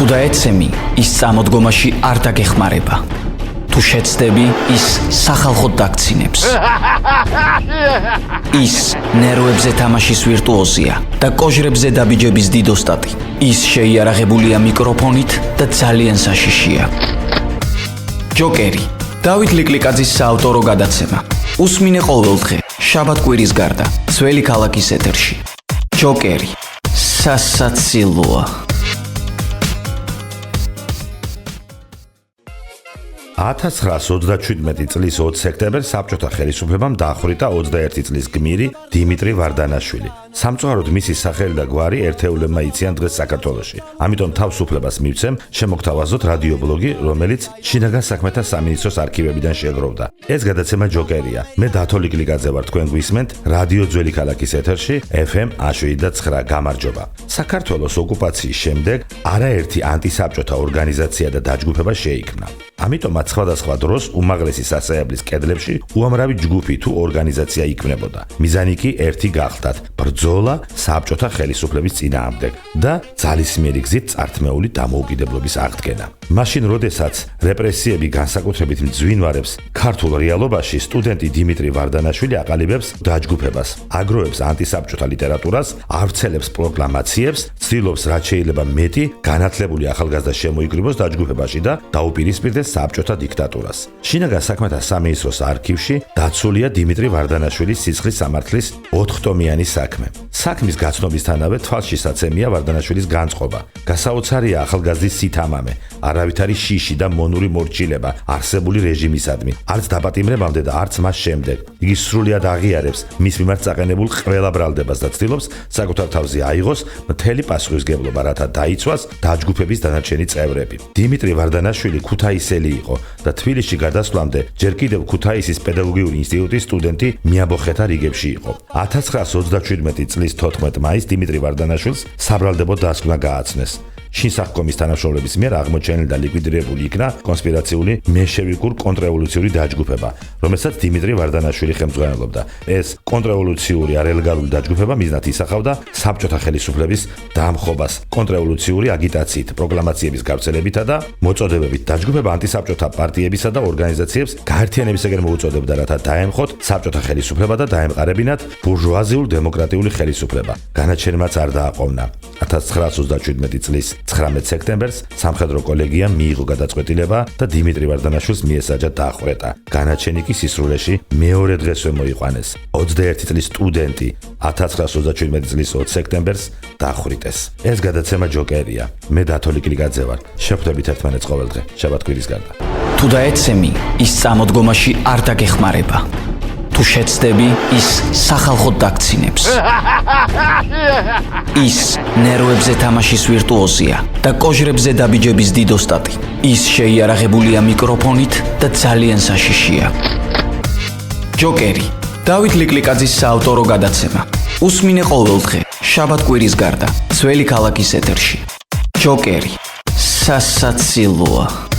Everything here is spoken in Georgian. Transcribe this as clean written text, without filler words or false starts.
თუ დაეცემი, ის წამოდგომაში არ დაგეხმარება. თუ შეცდები, ის სახალხოდ დაგცინებს. ის ნერვებზე თამაშის ვირტუოზია და კოჟრებზე დაბიჯების დიდოსტატი. ის შეიარაღებულია მიკროფონით და ძალიან საშიშია. ჯოკერი, დავით ლიკლიკაძის საავტორო გადაცემა. უსმინე ყოველდღე, შაბათ-კვირის გარდა, ძველი ქალაქის ეთერში. ჯოკერი, სასაცილოა. 1927 წლის 20 სექტემბერს საბჭოთა ხელისუფლებამ დაახვრიტა 21 წლის გმირი დიმიტრი ვარდანაშვილი. სამწუხაროდ მისი სახელი და გვარი ერთეულებმა იციან დღეს საქართველოში. ამიტომ თავისუფლებას მივცემ შემოგთავაზოთ რადიობლოგი, რომელიც შინაგან საქმეთა სამინისტროს არქივებიდან შეგროვდა. ეს გადაცემა ჯოკერია. მე დათო ლიკლიკაძე ვარ, თქვენ გვისმენთ რადიო ძველი ქალაქის ეთერში FM 107.9. გამარჯობა. საქართველოს ოკუპაციის შემდეგ არაერთი ანტისაბჭოთა ორგანიზაცია და დაჯგუფება შეიქმნა. ამიტომაც სხვადასხვა დროს უმაღლესი სასწავლებლის კედლებში უამრავი ჯგუფი თუ ორგანიზაცია იქმნებოდა. მიზანი კი ერთი გახლდათ: ბრძოლა საბჭოთა ხელისუფლების წინააღმდეგ და ძალისმიერი გზით წართმეული დამოუკიდებლობის აღდგენა. მაშინ, როდესაც რეპრესიები განსაკუთრებით მძვინვარებს ქართულ რეალობაში, სტუდენტი დიმიტრი ვარდანაშვილი აყალიბებს დაჯგუფებას, აგროვებს ანტისაბჭოთა ლიტერატურას, ავრცელებს პროკლამაციებს, ცდილობს რაც შეიძლება მეტი განათლებული ახალგაზრდა შემოიკრიბოს დაჯგუფებაში და დაუპირისპირდეს საბჭოთა დიქტატურას. შინაგან საქმეთა სამინისტროს არქივში დაცულია დიმიტრი ვარდანაშვილის სიცხლის სამართლის 4-ტომიანი საქმე. საქმის გაცნობისთანავე თვალშისაცემია ვარდანაშვილის განწყობა. გასაოცარია ახალგაზრდის სითამამე, არავითარი შიში და მონური მორჩილება არსებული რეჟიმისადმი, არც დაპატიმრებამდე და არც მას შემდეგ. იგი სრულად აღიარებს მის მიმართ წაყენებულ ყველა ბრალდებას და ცდილობს საკუთარ თავზე აიღოს მთელი პასუხისგებლობა, რათა დაიცვას დაჯგუფების დანარჩენი წევრები. დიმიტრი ვარდანაშვილი ქუთაისელი იყო და თბილისში გადასვლამდე ჯერ კიდევ ქუთაისის პედაგოგიური ინსტიტუტის სტუდენტი მიაბოხეთა რიგებში იყო. 1927 წლის 14 მაისს დიმიტრი ვარდანაშვილს საბრალდებო დასკვნა გააცნეს. შინსახკომის თანამშრომლების მიერ აღმოჩენილი და ლიკვიდირებული იქნა კონსპირაციული მენშევიკურ კონტრრევოლუციური დაჯგუფება, რომელსაც დიმიტრი ვარდანაშვილი ხელმძღვანელობდა. ეს კონტრრევოლუციური არალეგალური დაჯგუფება მიზნად ისახავდა საბჭოთა ხელისუფლების დამხობას კონტრრევოლუციური აგიტაციით, პროკლამაციების გავრცელებითა და მოწოდებებით. დაჯგუფება ანტისაბჭოთა პარტიებისა და ორგანიზაციებს გაერთიანებისაკენ მოუწოდებდა, რათა დაემხოთ საბჭოთა ხელისუფლება და დაემყარებინათ ბურჟუაზიულ დემოკრატიული ხელისუფლება. განაჩენმაც არ დააყოვნა. 1927 წლის 19 სექტემბერს სამხედრო კოლეგიამ მიიღო გადაწყვეტილება და დიმიტრი ვარდანაშვილს მიესაჯა დახვრეტა. განაჩენი კი სისრულეში მეორე დღესვე მოიყვანეს. 21 წლის სტუდენტი 1927 წლის 20 სექტემბერს დახვრიტეს. ეს გადაცემა ჯოკერია. მე დათო ლიკლიკაძე ვარ. შევხვდებით ერთმანეთს ყოველდღე, შაბათ-კვირის გარდა. თუ დაეცემი, ის წამოდგომაში არ დაგეხმარება. თუ შეცდები, ის სახალხოდ დაგცინებს. ის ნერვებზე თამაშის ვირტუოზია და კოჟრებზე დაბიჯების დიდოსტატი. ის შეიარაღებულია მიკროფონით და ძალიან საშიშია. ჯოკერი, დავით ლიკლიკაძის საავტორო გადაცემა. უსმინე ყოველდღე, შაბათ-კვირის გარდა, ძველი ქალაქის ეთერში. ჯოკერი, სასაცილოა.